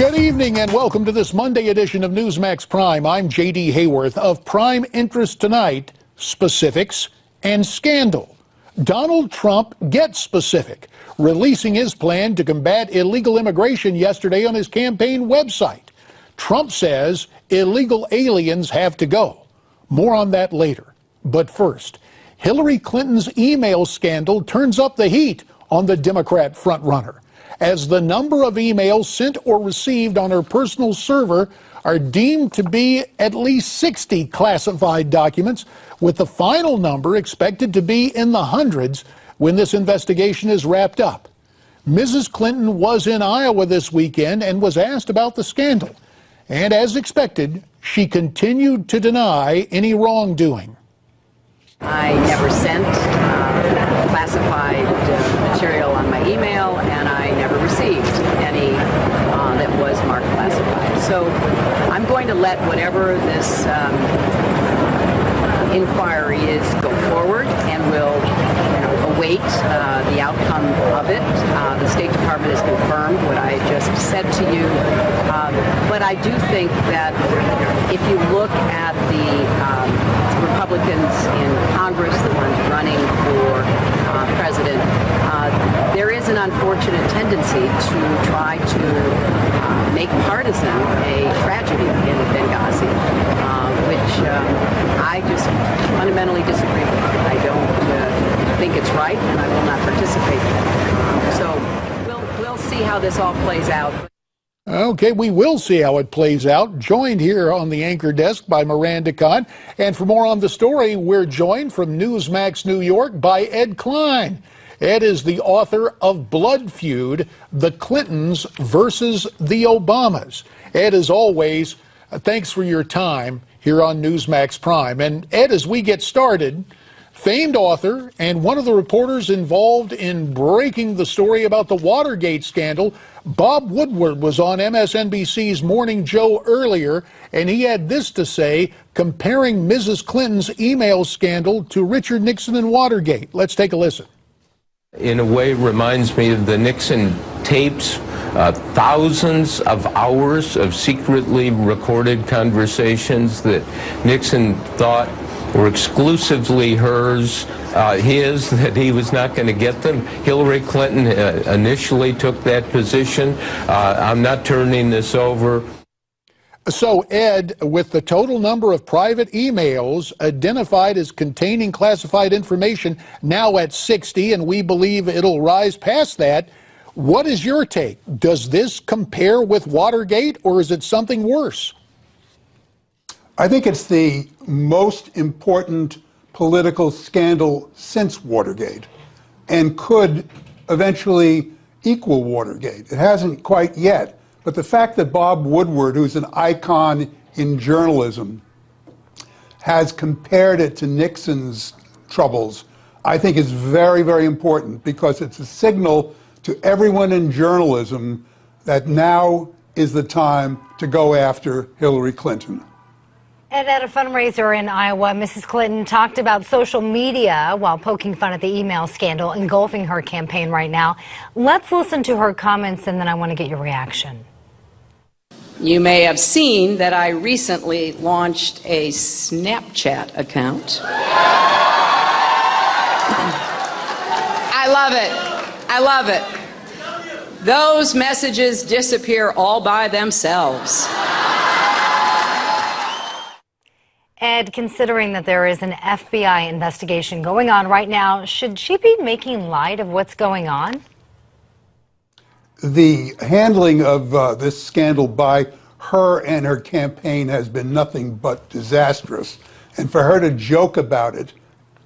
Good evening and welcome to this Monday edition of Newsmax Prime. I'm J.D. Hayworth. Of prime interest tonight, specifics and scandal. Donald Trump gets specific, releasing his plan to combat illegal immigration yesterday on his campaign website. Trump says illegal aliens have to go. More on that later. But first, Hillary Clinton's email scandal turns up the heat on the Democrat frontrunner, as the number of emails sent or received on her personal server are deemed to be at least 60 classified documents, with the final number expected to be in the hundreds when this investigation is wrapped up. Mrs. Clinton was in Iowa this weekend and was asked about the scandal. And as expected, she continued to deny any wrongdoing. I never sent classified material on my email, and I never received any that was marked classified. So I'm going to let whatever this inquiry is go forward, and we'll await the outcome of it. The State Department has confirmed what I just said to you, but I do think that if you look at the Republicans in Congress, the ones running for president, there is an unfortunate tendency to try to make partisan a tragedy in Benghazi, which I just fundamentally disagree with. I don't think it's right, and I will not participate in it. So we'll see how this all plays out. Okay, we will see how it plays out. Joined here on the anchor desk by Miranda Kahn. And for more on the story, we're joined from Newsmax New York by Ed Klein. Ed is the author of Blood Feud, The Clintons versus the Obamas. Ed, as always, thanks for your time here on Newsmax Prime. And Ed, as we get started, famed author and one of the reporters involved in breaking the story about the Watergate scandal, Bob Woodward, was on MSNBC's Morning Joe earlier, and he had this to say, comparing Mrs. Clinton's email scandal to Richard Nixon and Watergate. Let's take a listen. In a way, reminds me of the Nixon tapes, thousands of hours of secretly recorded conversations that Nixon thought were exclusively his, that he was not going to get them. Hillary Clinton initially took that position. I'm not turning this over. So, Ed, with the total number of private emails identified as containing classified information now at 60, and we believe it'll rise past that, what is your take? Does this compare with Watergate, or is it something worse? I think it's the most important political scandal since Watergate, and could eventually equal Watergate. It hasn't quite yet, but the fact that Bob Woodward, who's an icon in journalism, has compared it to Nixon's troubles, I think is very, very important, because it's a signal to everyone in journalism that now is the time to go after Hillary Clinton. And at a fundraiser in Iowa, Mrs. Clinton talked about social media while poking fun at the email scandal engulfing her campaign right now. Let's listen to her comments, and then I want to get your reaction. You may have seen that I recently launched a Snapchat account. I love it. I love it. Those messages disappear all by themselves. Ed, considering that there is an FBI investigation going on right now, should she be making light of what's going on? The handling of this scandal by her and her campaign has been nothing but disastrous. And for her to joke about it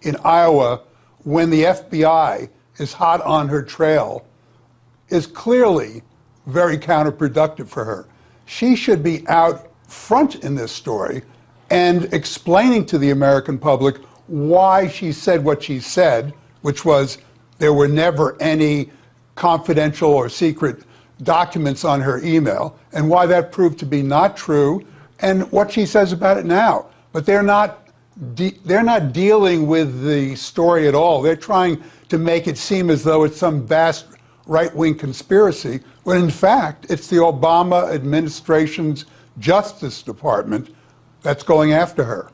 in Iowa when the FBI is hot on her trail is clearly very counterproductive for her. She should be out front in this story and explaining to the American public why she said what she said, which was there were never any confidential or secret documents on her email, and why that proved to be not true, and what she says about it now. But they're not dealing with the story at all. They're trying to make it seem as though it's some vast right-wing conspiracy, when in fact it's the Obama administration's Justice Department that's going after her.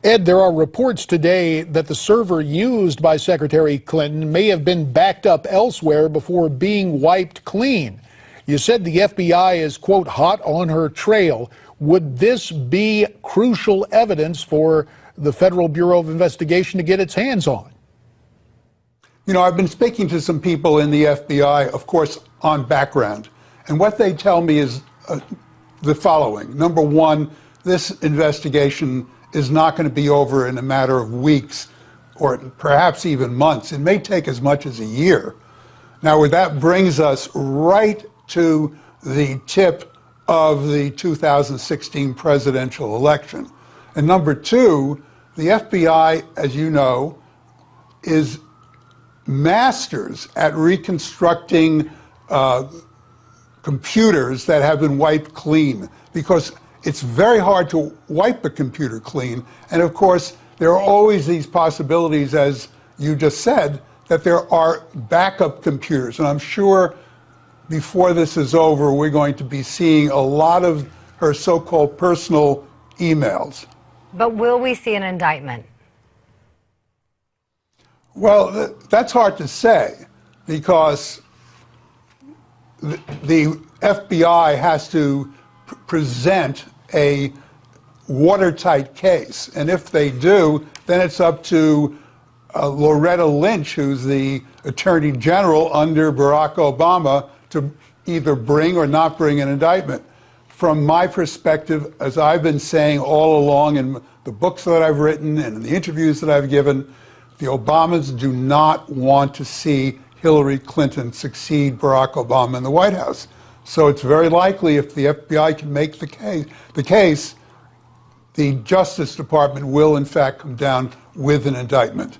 Ed, there are reports today that the server used by Secretary Clinton may have been backed up elsewhere before being wiped clean. You said the FBI is, quote, hot on her trail. Would this be crucial evidence for the Federal Bureau of Investigation to get its hands on? You know, I've been speaking to some people in the FBI, of course, on background. And what they tell me is the following. Number one, this investigation is not going to be over in a matter of weeks or perhaps even months. It may take as much as a year. Now, that brings us right to the tip of the 2016 presidential election. And number two, the FBI, as you know, is masters at reconstructing computers that have been wiped clean, because it's very hard to wipe a computer clean. And of course, there are always these possibilities, as you just said, that there are backup computers. And I'm sure before this is over, we're going to be seeing a lot of her so-called personal emails. But will we see an indictment? Well, that's hard to say, because the FBI has to present a watertight case. And if they do, then it's up to Loretta Lynch, who's the Attorney General under Barack Obama, to either bring or not bring an indictment. From my perspective, as I've been saying all along in the books that I've written and in the interviews that I've given, the Obamas do not want to see Hillary Clinton succeed Barack Obama in the White House. So it's very likely, if the FBI can make the case, the Justice Department will in fact come down with an indictment.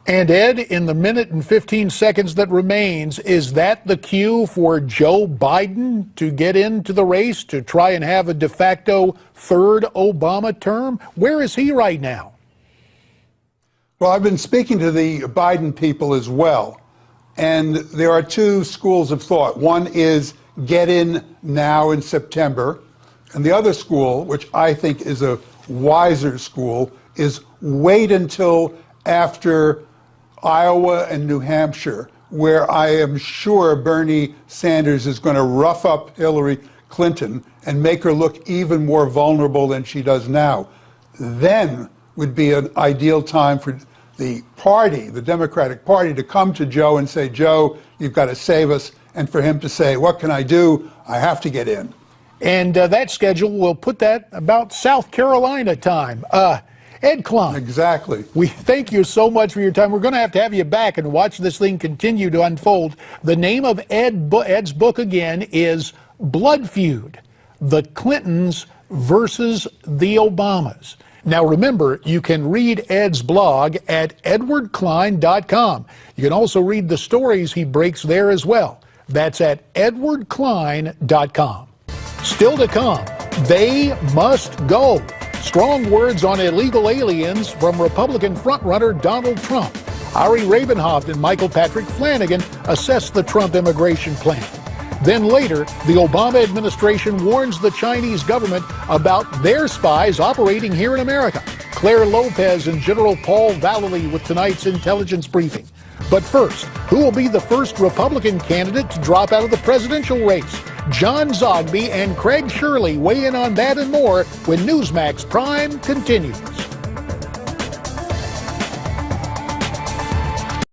And Ed, in the minute and 15 seconds that remains, is that the cue for Joe Biden to get into the race to try and have a de facto third Obama term? Where is he right now? Well, I've been speaking to the Biden people as well, and there are two schools of thought. One is get in now in September, and the other school, which I think is a wiser school, is wait until after Iowa and New Hampshire, where I am sure Bernie Sanders is going to rough up Hillary Clinton and make her look even more vulnerable than she does now. Then would be an ideal time for the party, the Democratic Party, to come to Joe and say, Joe, you've got to save us, and for him to say, what can I do? I have to get in. And that schedule will put that about South Carolina time. Ed Klein. Exactly. We thank you so much for your time. We're going to have you back and watch this thing continue to unfold. The name of Ed's book again is Blood Feud: The Clintons versus the Obamas. Now remember, you can read Ed's blog at edwardklein.com. You can also read the stories he breaks there as well. That's at edwardklein.com. Still to come, they must go. Strong words on illegal aliens from Republican frontrunner Donald Trump. Ari Rabenhoft and Michael Patrick Flanagan assess the Trump immigration plan. Then later, the Obama administration warns the Chinese government about their spies operating here in America. Claire Lopez and General Paul Vallely with tonight's intelligence briefing. But first, who will be the first Republican candidate to drop out of the presidential race? John Zogby and Craig Shirley weigh in on that and more when Newsmax Prime continues.